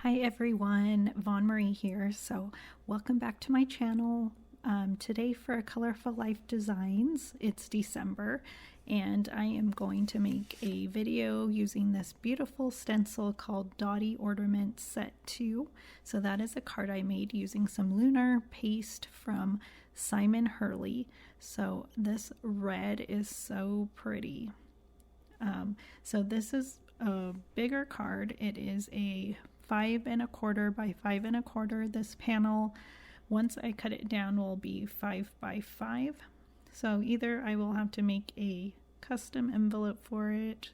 Hi everyone, Von Marie here. So welcome back to my channel. Today for Colorful Life Designs, it's December and I am going to make a video using this beautiful stencil called Dotty Ornaments Set 2. So that is a card I made using some Lunar paste from Hurley. So this red is so pretty. So this is a bigger card. It is a 5 1/4 by 5 1/4. This panel, once I cut it down, will be 5 by 5. So either I will have to make a custom envelope for it,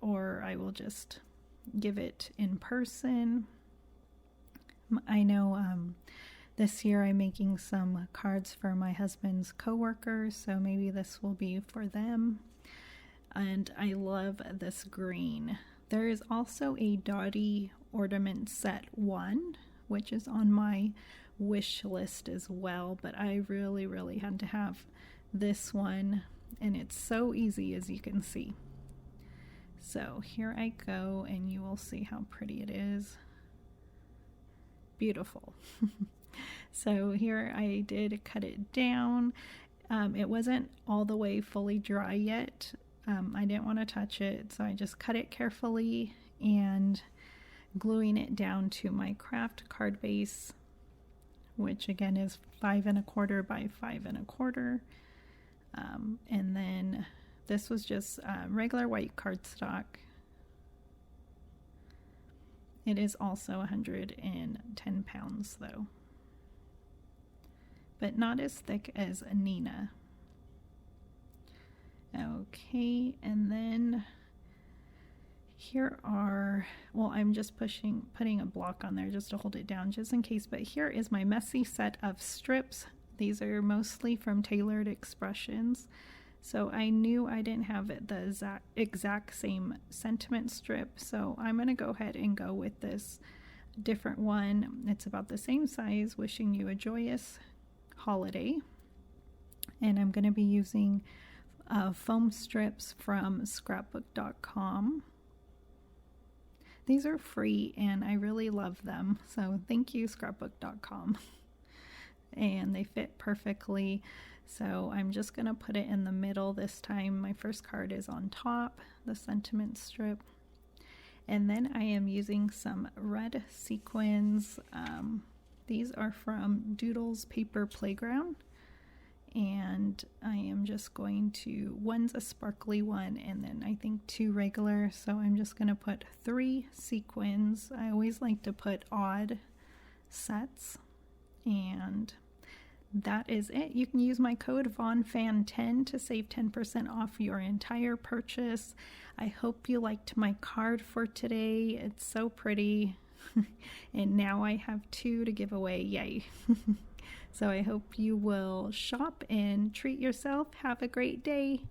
or I will just give it in person. I know this year I'm making some cards for my husband's coworkers, so maybe this will be for them. And I love this green. There is also a Dotty Ornament Set 1, which is on my wish list as well, but I really had to have this one, and it's so easy, as you can see. So here I go, and you will see how pretty it is. Beautiful. So here I did cut it down. It wasn't all the way fully dry yet. I didn't want to touch it, so I just cut it carefully and gluing it down to my craft card base, which again is 5 1/4 by 5 1/4. And then this was just regular white cardstock. It is also 110 pounds though, but not as thick as Nina. Okay, and then here are, well, I'm just putting a block on there just to hold it down just in case, but here is my messy set of strips. These are mostly from Tailored Expressions, so I knew I didn't have the exact same sentiment strip, so I'm going to go ahead and go with this different one. It's about the same size, wishing you a joyous holiday, and I'm going to be using foam strips from scrapbook.com. These are free and I really love them, so thank you scrapbook.com. And they fit perfectly, so I'm just gonna put it in the middle this time. My first card is on top, the sentiment strip, and then I am using some red sequins. These are from Doodle's Paper Playground, and I am just going to, one's a sparkly one and then I think 2 regular, so I'm just going to put 3 sequins. I always like to put odd sets, and that is it. You can use my code VonFan10 to save 10% off your entire purchase. I hope you liked my card for today. It's so pretty. And now I have 2 to give away. Yay. So I hope you will shop and treat yourself. Have a great day.